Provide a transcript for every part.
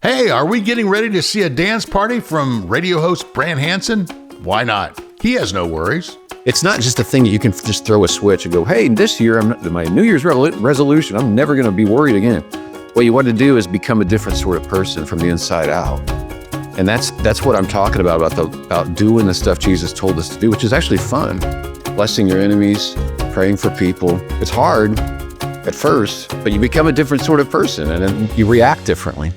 Hey, are we getting ready to see a dance party from radio host BRANT HANSEN? Why not? He has no worries. It's not just a thing that you can just throw a switch and go, hey, this year, my New Year's resolution, I'm never going to be worried again. What you want to do is become a different sort of person from the inside out. And that's what I'm talking about doing the stuff Jesus told us to do, which is actually fun. Blessing your enemies, praying for people. It's hard at first, but you become a different sort of person and then you react differently.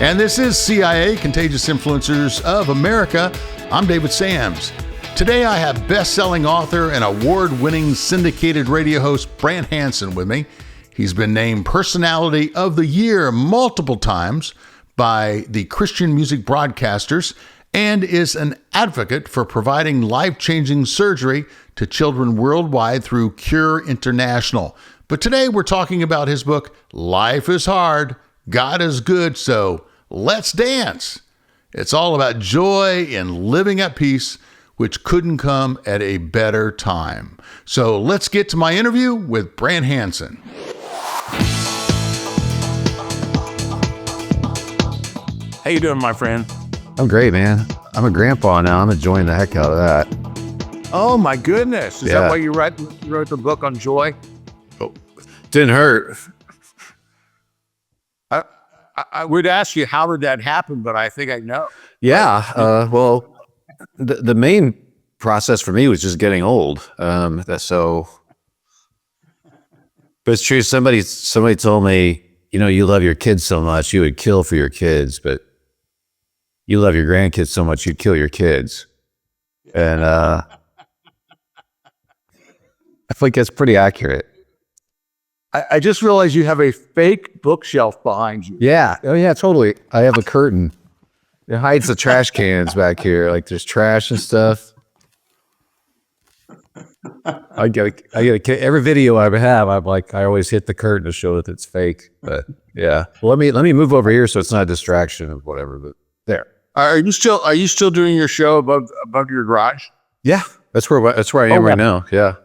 And this is CIA, Contagious Influencers of America. I'm David Sams. Today I have best-selling author and award-winning syndicated radio host BRANT HANSEN with me. He's been named Personality of the Year multiple times by the Christian music broadcasters and is an advocate for providing life-changing surgery to children worldwide through Cure International. But today we're talking about his book, Life is Hard, God is Good, So Let's Dance. It's all about joy in living at peace, which couldn't come at a better time. So let's get to my interview with BRANT HANSEN. How you doing, my friend? I'm great, man. I'm a grandpa now. I'm enjoying the heck out of that. Oh my goodness! Is Yeah. that why you wrote the book on joy? Didn't hurt. I would ask you how did that happen, but I think I know. Yeah. Well, the main process for me was just getting old. But it's true. Somebody told me, you love your kids so much, you would kill for your kids, but you love your grandkids so much, you'd kill your kids. And I feel like that's pretty accurate. I just realized you have a fake bookshelf behind you. Yeah. Oh, yeah, totally. I have a curtain. It hides the trash cans back here. Like there's trash and stuff. I get every video I have. I always hit the curtain to show that it's fake. But yeah, well, let me move over here so it's not a distraction of whatever. But there. Are you still doing your show above your garage? Yeah, that's where I am right now. Yeah,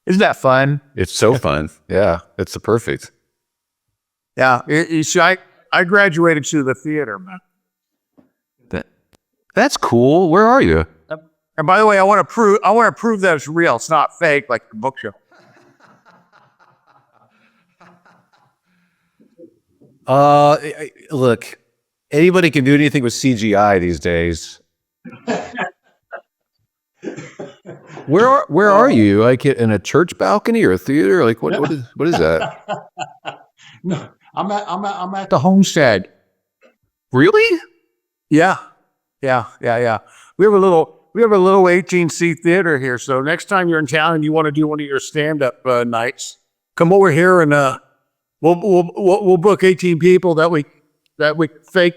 Isn't that fun? it's so fun. Yeah, it's the perfect. Yeah. You see, I graduated to the theater, man. That's cool. Where are you? And by the way, I want to prove that it's real. It's not fake like the bookshelf. Look, anybody can do anything with CGI these days. Where are you? Like in a church balcony or a theater? Like what is that? No, I'm at the homestead. Really? Yeah. We have a little 18-seat theater here. So next time you're in town and you want to do one of your stand-up nights, come over here and we'll book 18 people that we fake.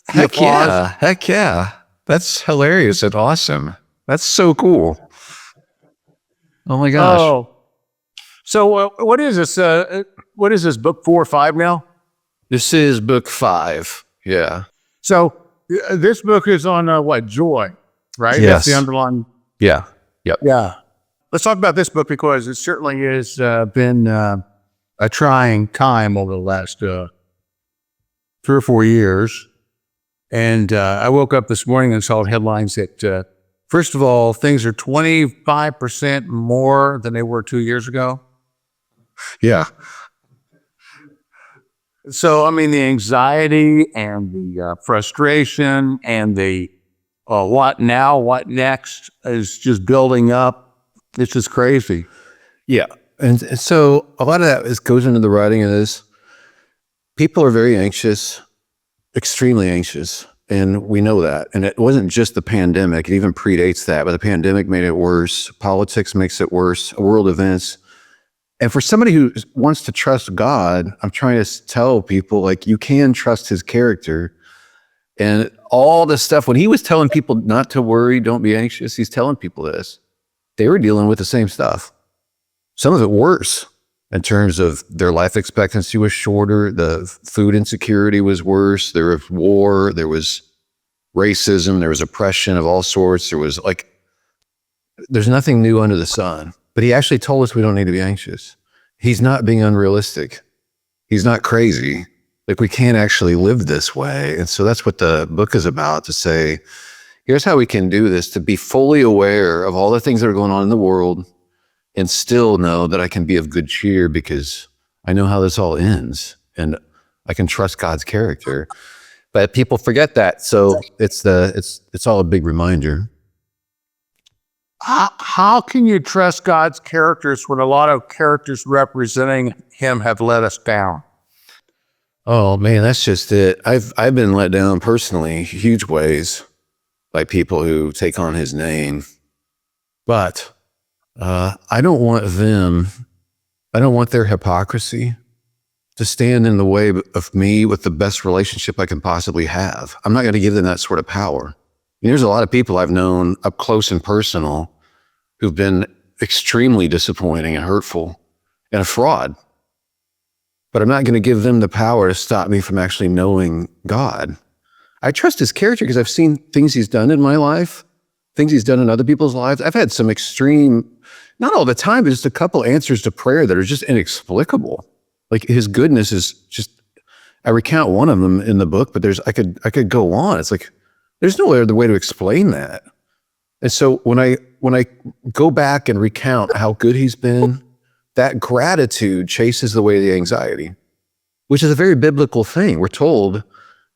Heck yeah. That's hilarious and awesome. That's so cool. Oh my gosh. Oh, so what is this? What is this, book 4 or 5 now? This is book 5. Yeah. So this book is on what, joy, right? Yes. That's the underlying. Yeah. Yep. Yeah. Let's talk about this book because it certainly has been a trying time over the last 3 or 4 years. And I woke up this morning and saw headlines that, first of all, things are 25% more than they were 2 years ago. Yeah. So, I mean, the anxiety and the frustration and the what now, what next is just building up. It's just crazy. Yeah. And so a lot of that goes into the writing of this. People are very anxious, extremely anxious. And we know that. And it wasn't just the pandemic. It even predates that. But the pandemic made it worse. Politics makes it worse. World events. And for somebody who wants to trust God, I'm trying to tell people, like, you can trust his character. And all this stuff, when he was telling people not to worry, don't be anxious, he's telling people this. They were dealing with the same stuff. Some of it worse in terms of their life expectancy was shorter. The food insecurity was worse. There was war. There was racism. There was oppression of all sorts. There was There's nothing new under the sun. But he actually told us we don't need to be anxious. He's not being unrealistic. He's not crazy. Like, we can't actually live this way. And so that's what the book is about, to say, here's how we can do this, to be fully aware of all the things that are going on in the world and still know that I can be of good cheer because I know how this all ends and I can trust God's character. But people forget that. So it's all a big reminder. How can you trust God's characters when a lot of characters representing him have let us down? Oh man, that's just it. I've been let down personally, huge ways, by people who take on his name. But I don't want their hypocrisy to stand in the way of me with the best relationship I can possibly have. I'm not going to give them that sort of power. There's a lot of people I've known up close and personal who've been extremely disappointing and hurtful and a fraud. But I'm not going to give them the power to stop me from actually knowing God. I trust his character because I've seen things he's done in my life, things he's done in other people's lives. I've had some extreme, not all the time, but just a couple answers to prayer that are just inexplicable. Like, his goodness is just, I recount one of them in the book, but I could go on. It's like, there's no other way to explain that. And so when I go back and recount how good he's been, that gratitude chases away the anxiety, which is a very biblical thing. We're told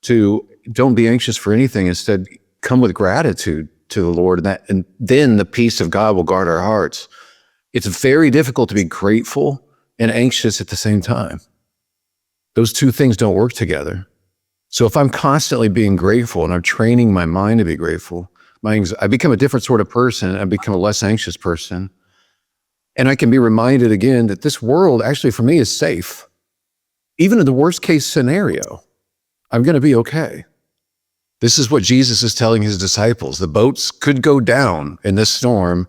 to don't be anxious for anything. Instead, come with gratitude to the Lord, and then the peace of God will guard our hearts. It's very difficult to be grateful and anxious at the same time. Those two things don't work together. So if I'm constantly being grateful and I'm training my mind to be grateful, I become a different sort of person. I become a less anxious person. And I can be reminded again that this world actually for me is safe. Even in the worst case scenario, I'm going to be okay. This is what Jesus is telling his disciples. The boats could go down in this storm,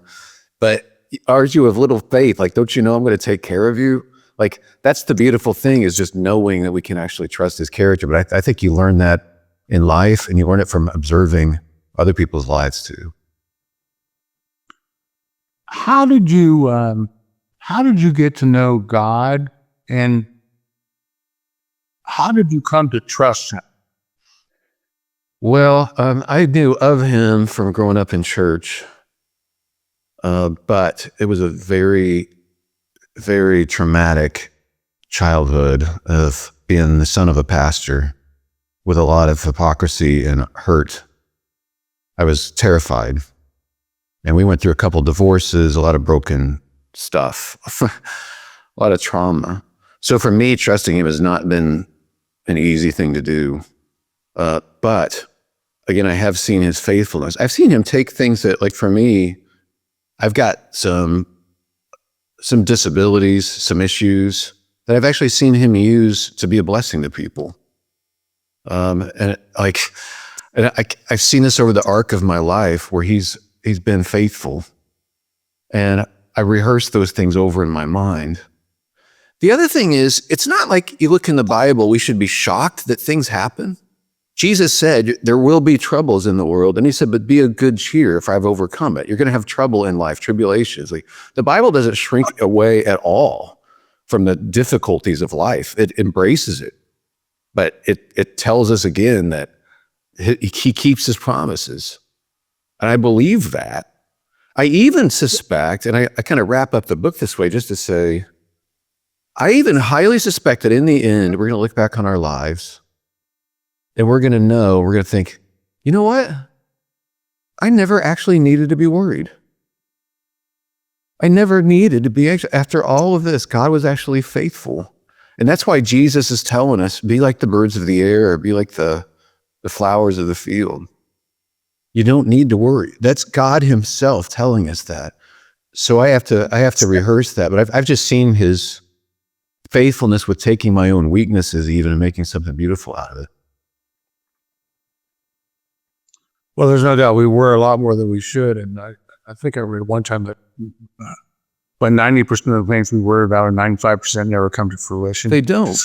but aren't you of little faith? Like, don't you know I'm going to take care of you? Like, that's the beautiful thing, is just knowing that we can actually trust his character. But I think you learn that in life, and you learn it from observing other people's lives too. How did you get to know God, and how did you come to trust him? Well, I knew of him from growing up in church, but it was a very, very traumatic childhood of being the son of a pastor with a lot of hypocrisy and hurt. I was terrified. And we went through a couple divorces, a lot of broken stuff, a lot of trauma. So for me, trusting him has not been an easy thing to do. But again, I have seen his faithfulness. I've seen him take things that, like, for me, I've got some disabilities, some issues that I've actually seen him use to be a blessing to people. I've seen this over the arc of my life where he's been faithful. And I rehearse those things over in my mind. The other thing is, it's not like you look in the Bible, we should be shocked that things happen. Jesus said, there will be troubles in the world. And he said, but be of good cheer if I've overcome it. You're going to have trouble in life, tribulations. Like, the Bible doesn't shrink away at all from the difficulties of life. It embraces it. But it tells us again that he keeps his promises. And I believe that. I even suspect, and I kind of wrap up the book this way just to say, I even highly suspect that in the end, we're going to look back on our lives and we're going to think, you know what? I never actually needed to be worried. I never needed to be anxious. After all of this, God was actually faithful. And that's why Jesus is telling us, be like the birds of the air, or be like the flowers of the field. You don't need to worry. That's God himself telling us that. So I have to rehearse that. But I've just seen his faithfulness with taking my own weaknesses even and making something beautiful out of it. Well, there's no doubt we worry a lot more than we should. And I think I read one time that but 90% of the things we worry about, or 95%, never come to fruition. They don't.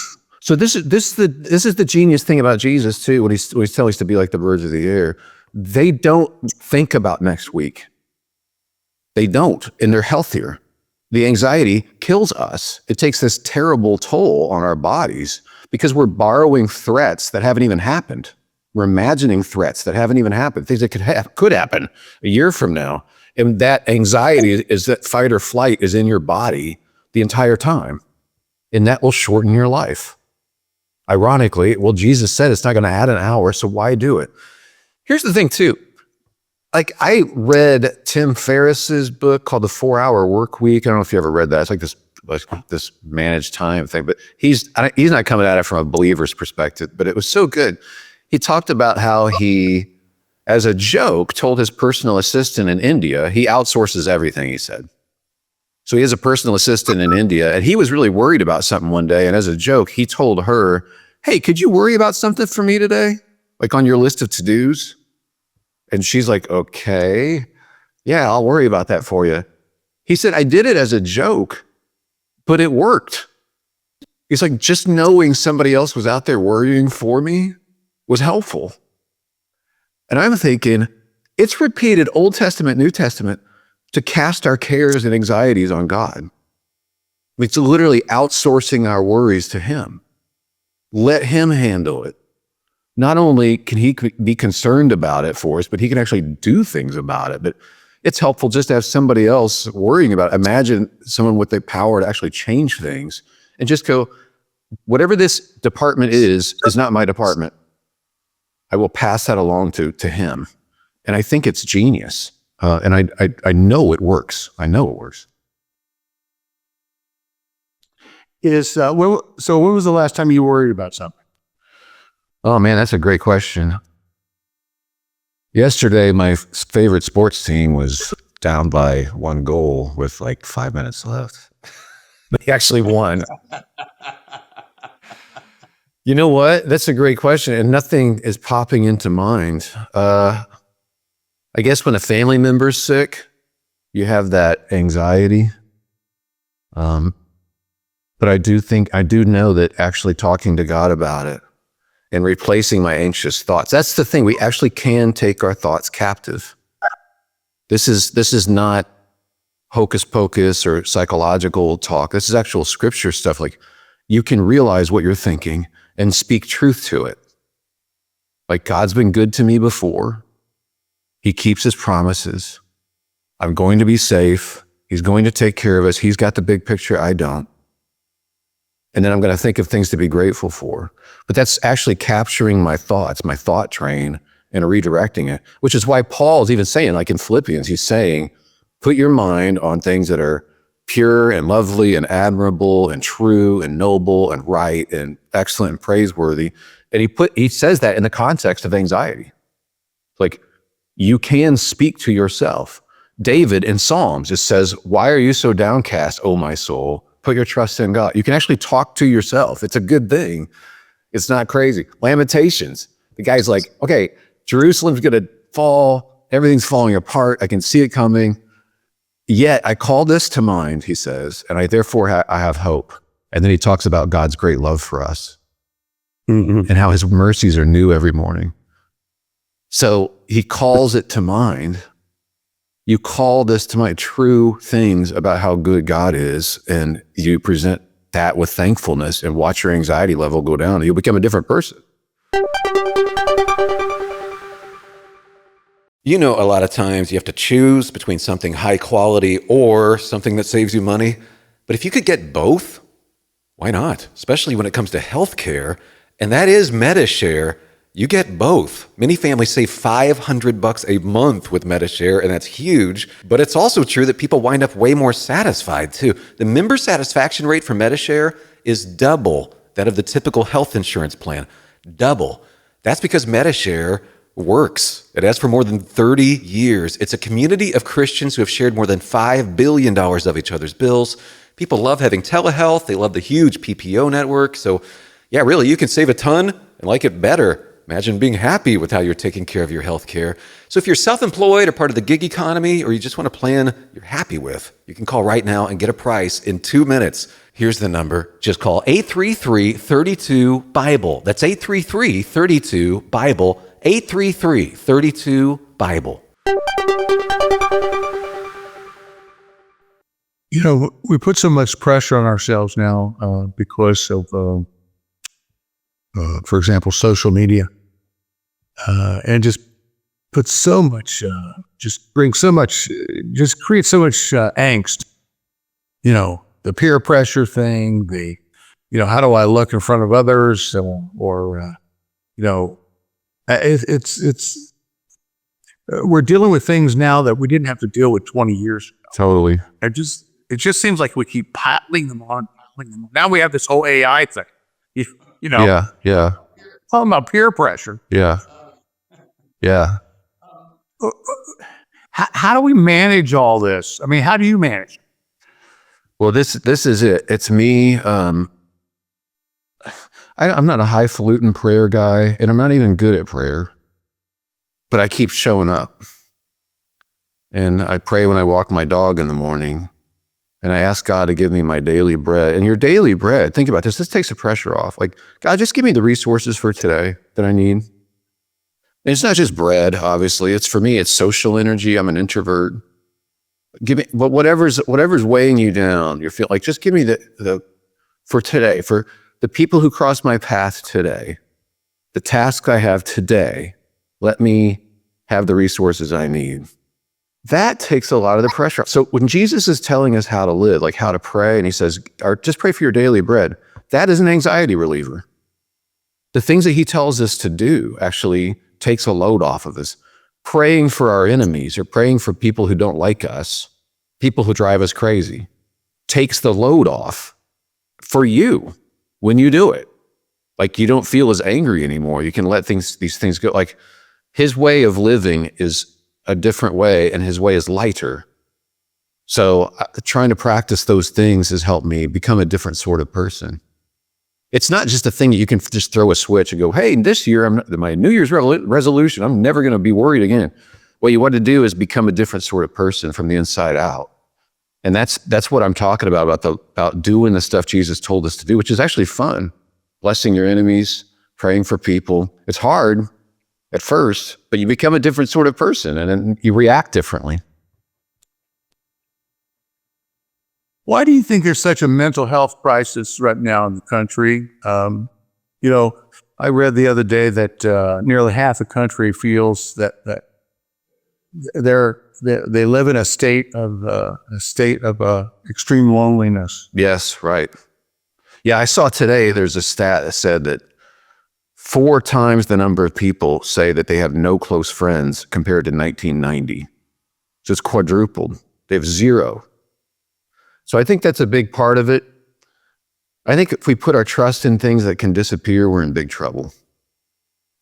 So this is the genius thing about Jesus too, when he's telling us to be like the birds of the air. They don't think about next week. They don't, and they're healthier. The anxiety kills us. It takes this terrible toll on our bodies because we're borrowing threats that haven't even happened. We're imagining threats that haven't even happened, things that could happen a year from now. And that anxiety is that fight or flight is in your body the entire time. And that will shorten your life. Ironically, well, Jesus said it's not going to add an hour, so why do it? Here's the thing, too. Like, I read Tim Ferriss's book called The 4-Hour Work Week. I don't know if you ever read that. It's like this managed time thing, but he's not coming at it from a believer's perspective, but it was so good. He talked about how he, as a joke, told his personal assistant in India, he outsources everything, he said. So he has a personal assistant in India, and he was really worried about something one day, and as a joke, he told her, hey, could you worry about something for me today? Like on your list of to-dos? And she's like, okay, yeah, I'll worry about that for you. He said, I did it as a joke, but it worked. He's like, just knowing somebody else was out there worrying for me was helpful. And I'm thinking, it's repeated Old Testament, New Testament, to cast our cares and anxieties on God. It's literally outsourcing our worries to him. Let him handle it. Not only can he be concerned about it for us, but he can actually do things about it. But it's helpful just to have somebody else worrying about it. Imagine someone with the power to actually change things and just go, whatever this department is not my department. I will pass that along to him. And I think it's genius. And I know it works. I know it works. So when was the last time you worried about something? Oh man, that's a great question. Yesterday, my favorite sports team was down by 1 goal with like 5 minutes left. They actually won. You know what? That's a great question, and nothing is popping into mind. I guess when a family member's sick, you have that anxiety. But I do know that actually talking to God about it and replacing my anxious thoughts, that's the thing. We actually can take our thoughts captive. This is not hocus pocus or psychological talk. This is actual scripture stuff. Like, you can realize what you're thinking and speak truth to it. Like, God's been good to me before. He keeps his promises. I'm going to be safe. He's going to take care of us. He's got the big picture. I don't. And then I'm going to think of things to be grateful for. But that's actually capturing my thoughts, my thought train, and redirecting it, which is why Paul's even saying, like in Philippians, he's saying, put your mind on things that are pure and lovely and admirable and true and noble and right and excellent and praiseworthy. And he says that in the context of anxiety. Like, you can speak to yourself. David in Psalms, it says, why are you so downcast, O my soul? Put your trust in God. You can actually talk to yourself. It's a good thing. It's not crazy. Lamentations. The guy's like, okay, Jerusalem's going to fall. Everything's falling apart. I can see it coming. Yet I call this to mind, he says, and I therefore I have hope. And then he talks about God's great love for us and how his mercies are new every morning. So he calls it to mind. You call this to mind, true things about how good God is, and you present that with thankfulness and watch your anxiety level go down, and you'll become a different person. You know, a lot of times you have to choose between something high quality or something that saves you money. But if you could get both, why not? Especially when it comes to healthcare, and that is MediShare. You get both. Many families save $500 a month with MediShare, and that's huge. But it's also true that people wind up way more satisfied too. The member satisfaction rate for MediShare is double that of the typical health insurance plan. Double. That's because MediShare works. It has for more than 30 years. It's a community of Christians who have shared more than $5 billion of each other's bills. People love having telehealth. They love the huge PPO network. So yeah, really, you can save a ton and like it better. Imagine being happy with how you're taking care of your health care. So if you're self-employed or part of the gig economy, or you just want a plan you're happy with, you can call right now and get a price in 2 minutes. Here's the number. Just call 833-32-BIBLE. That's 833-32-BIBLE. 833-32-BIBLE. We put so much pressure on ourselves now because of, for example, social media, and just put so much, just create so much angst. The peer pressure thing, how do I look in front of others, it's we're dealing with things now that we didn't have to deal with 20 years ago. Totally. It just seems like we keep piling them on. Now we have this whole AI thing. Yeah. Talking about peer pressure. Yeah. How do we manage all this? I mean, how do you manage it? Well, this is it. It's me. I'm not a highfalutin prayer guy, and I'm not even good at prayer, but I keep showing up. And I pray when I walk my dog in the morning, and I ask God to give me my daily bread. And your daily bread, think about this. This takes the pressure off. Like, God, just give me the resources for today that I need. And it's not just bread, obviously. It's, for me, it's social energy. I'm an introvert. Give me, but whatever's weighing you down, you feel like, just give me the for today, for the people who cross my path today, the task I have today. Let me have the resources I need. That takes a lot of the pressure off. So when Jesus is telling us how to live, like how to pray, and he says, just pray for your daily bread, that is an anxiety reliever. The things that he tells us to do actually takes a load off of us. Praying for our enemies or praying for people who don't like us, people who drive us crazy, takes the load off for you when you do it. Like, you don't feel as angry anymore. You can let these things go. Like, his way of living is a different way, and his way is lighter. So trying to practice those things has helped me become a different sort of person. It's not just a thing that you can just throw a switch and go, hey, this year, my New Year's resolution, I'm never going to be worried again. What you want to do is become a different sort of person from the inside out. And that's what I'm talking about doing the stuff Jesus told us to do, which is actually fun. Blessing your enemies, praying for people. It's hard at first, but you become a different sort of person, and then you react differently. Why do you think there's such a mental health crisis right now in the country? I read the other day that nearly half the country feels that they live in a state of extreme loneliness. Yes, right. Yeah, I saw today there's a stat that said that 4 times the number of people say that they have no close friends compared to 1990. So it's quadrupled. They have 0. So I think that's a big part of it. I think if we put our trust in things that can disappear, we're in big trouble.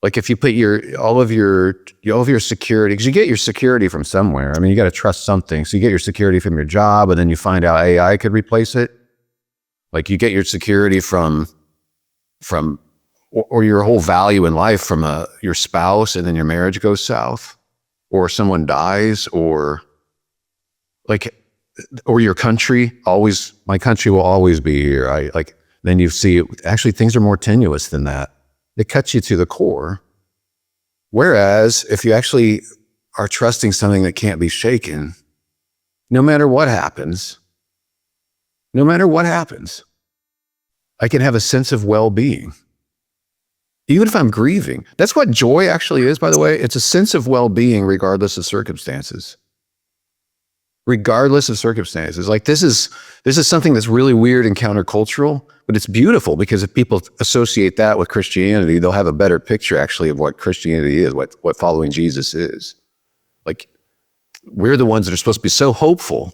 Like, if you put all of your security, because you get your security from somewhere. I mean, you got to trust something. So you get your security from your job, and then you find out AI could replace it. Like, you get your security from or your whole value in life from your spouse, and then your marriage goes south, or someone dies, or your country. My country will always be here. Then you see, actually things are more tenuous than that. It cuts you to the core. Whereas if you actually are trusting something that can't be shaken, no matter what happens, I can have a sense of well-being. Even if I'm grieving. That's what joy actually is, by the way. It's a sense of well-being regardless of circumstances. Regardless of circumstances. Like, this is something that's really weird and countercultural, but it's beautiful, because if people associate that with Christianity, they'll have a better picture actually of what Christianity is, what following Jesus is. Like, we're the ones that are supposed to be so hopeful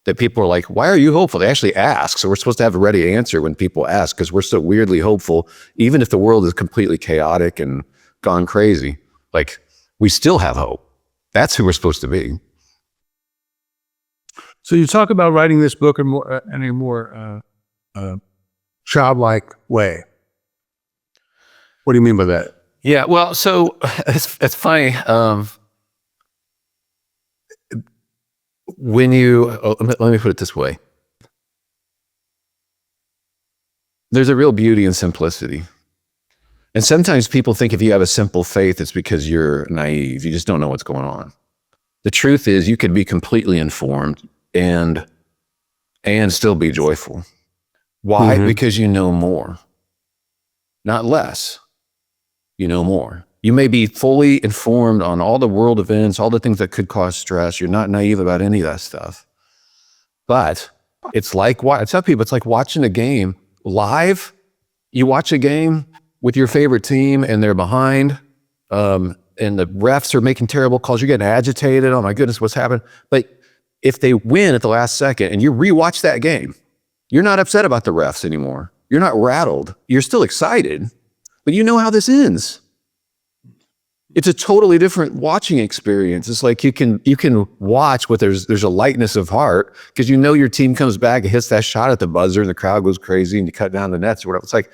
that people are like, why are you hopeful? They actually ask. So we're supposed to have a ready answer when people ask, because we're so weirdly hopeful, even if the world is completely chaotic and gone crazy. Like, we still have hope. That's who we're supposed to be. So you talk about writing this book in a more childlike way. What do you mean by that? Yeah, well, so it's funny. Let me put it this way. There's a real beauty in simplicity. And sometimes people think if you have a simple faith, it's because you're naive. You just don't know what's going on. The truth is, you could be completely informed and and still be joyful. Why? Because you know more, not less. You know more. You may be fully informed on all the world events, all the things that could cause stress. You're not naive about any of that stuff. But it's like what I tell people, it's like watching a game live. You watch a game with your favorite team and they're behind, and the refs are making terrible calls. You're getting agitated. Oh my goodness, what's happened? But if they win at the last second and you rewatch that game, you're not upset about the refs anymore. You're not rattled. You're still excited, but you know how this ends. It's a totally different watching experience. It's like you can watch with there's a lightness of heart because you know your team comes back and hits that shot at the buzzer and the crowd goes crazy and you cut down the nets or whatever. It's like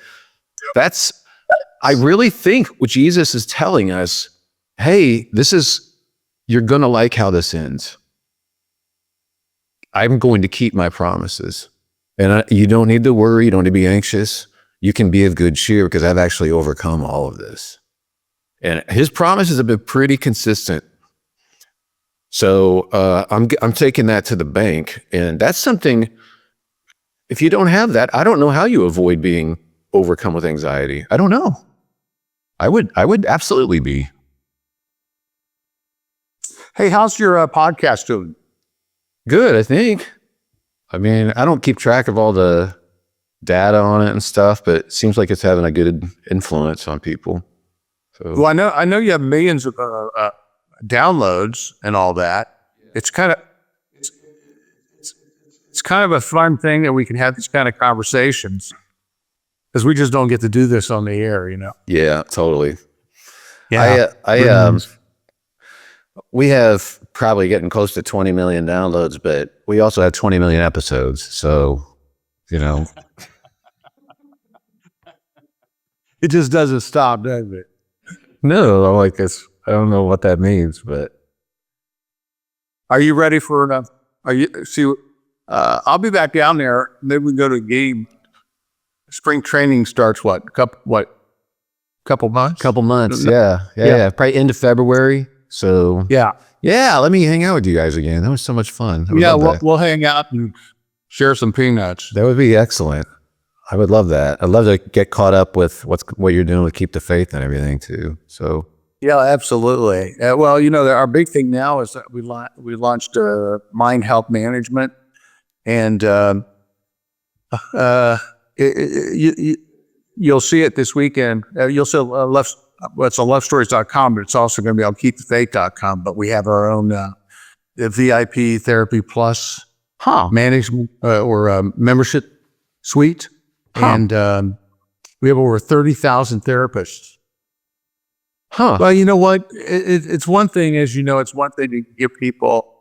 I really think what Jesus is telling us, hey, you're gonna like how this ends. I'm going to keep my promises. And you don't need to worry. You don't need to be anxious. You can be of good cheer because I've actually overcome all of this. And his promises have been pretty consistent. So I'm taking that to the bank. And that's something, if you don't have that, I don't know how you avoid being overcome with anxiety. I don't know. I would absolutely be. Hey, how's your podcast doing? Good, I think. I mean, I don't keep track of all the data on it and stuff, but it seems like it's having a good influence on people. So. Well, I know you have millions of downloads and all that. It's kind of a fun thing that we can have these kind of conversations because we just don't get to do this on the air, you know. Yeah, totally. Yeah, we have probably getting close to 20 million downloads, but we also have 20 million episodes. So, you know, it just doesn't stop, does it? No, like this. I don't know what that means, but are you ready for enough? I'll be back down there. Maybe we can go to a game. Spring training starts couple months? Couple months. Yeah. Probably end of February. So yeah. Let me hang out with you guys again. That was so much fun. We'll hang out and share some peanuts. That would be excellent. I would love that. I'd love to get caught up with what you're doing with Keep the Faith and everything too. So yeah, absolutely. Well, you know, our big thing now is that we launched Mind Health Management, and you'll see it this weekend. You'll see it's on lovestories.com, but it's also going to be on KeepTheFaith.com. But we have our own VIP Therapy Plus management or membership suite. And we have over 30,000 therapists. Well, you know what? It's one thing, as you know, it's one thing to give people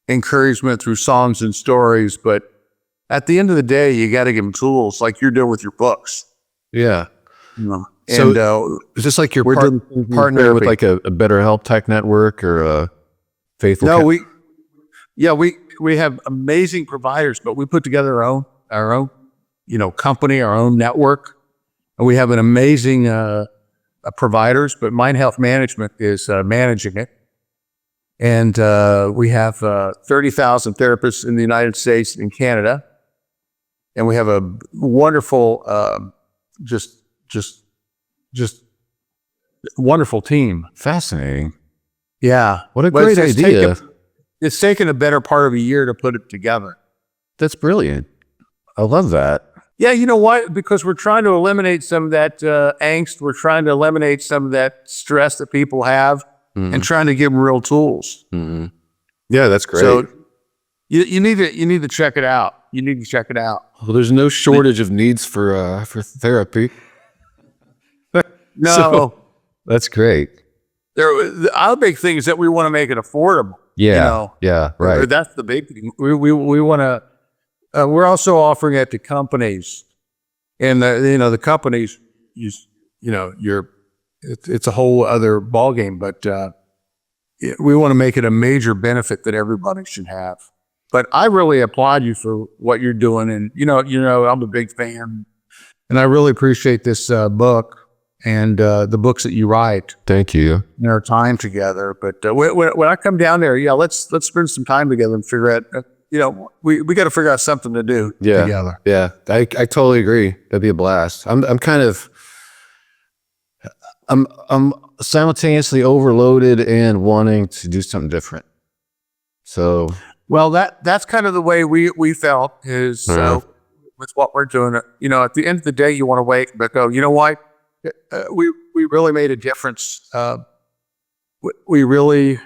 encouragement through songs and stories, but at the end of the day, you got to give them tools like you're doing with your books. Yeah. You know? So is this like you're partnering with like a Better Help Tech Network or a Faithful? No, we have amazing providers, but we put together our own, company, our own network, and we have an amazing providers. But Mind Health Management is managing it, and we have 30,000 therapists in the United States and Canada, and we have a wonderful, just wonderful team. Fascinating. Yeah, what a great idea! It's taken a better part of a year to put it together. That's brilliant. I love that. Yeah, you know what? Because we're trying to eliminate some of that angst. We're trying to eliminate some of that stress that people have, and trying to give them real tools. Mm-hmm. Yeah, that's great. So you need to check it out. You need to check it out. Well, there's no shortage of needs for therapy. No, so, that's great. The other big thing is that we want to make it affordable. Yeah, yeah, right. That's the big thing. We want to. We're also offering it to companies, and the companies it's a whole other ballgame. But we want to make it a major benefit that everybody should have. But I really applaud you for what you're doing, and I'm a big fan, and I really appreciate this book and the books that you write. Thank you. In our time together. But when I come down there, let's spend some time together and figure out. we got to figure out something to do together. Yeah, I totally agree. That'd be a blast. I'm simultaneously overloaded and wanting to do something different. So, well, that's kind of the way we felt is with what we're doing. At the end of the day, you want to wake but go, you know what? We really made a difference. We really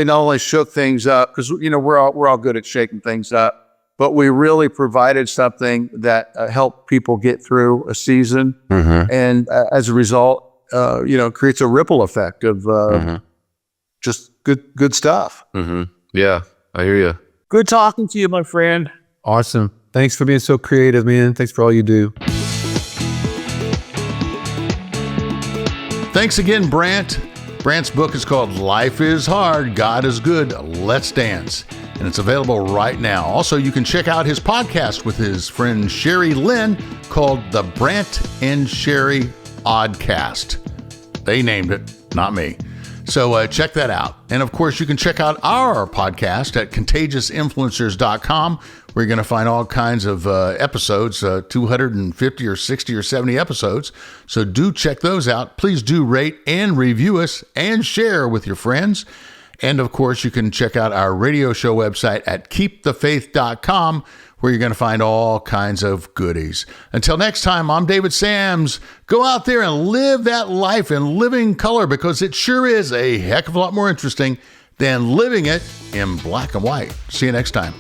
not only shook things up because we're all good at shaking things up, but we really provided something that helped people get through a season, and as a result, creates a ripple effect of just good stuff. Yeah, I hear you. Good talking to you, my friend. Awesome. Thanks for being so creative, man. Thanks for all you do. Thanks again, Brant. Brant's book is called Life is Hard, God is Good, Let's Dance. And it's available right now. Also, you can check out his podcast with his friend Sherry Lynn called the Brant and Sherry Oddcast. They named it, not me. So check that out. And of course, you can check out our podcast at ContagiousInfluencers.com, where you're going to find all kinds of episodes, 250 or 60 or 70 episodes. So do check those out. Please do rate and review us and share with your friends. And of course, you can check out our radio show website at KeepTheFaith.com, where you're going to find all kinds of goodies. Until next time, I'm David Sams. Go out there and live that life in living color, because it sure is a heck of a lot more interesting than living it in black and white. See you next time.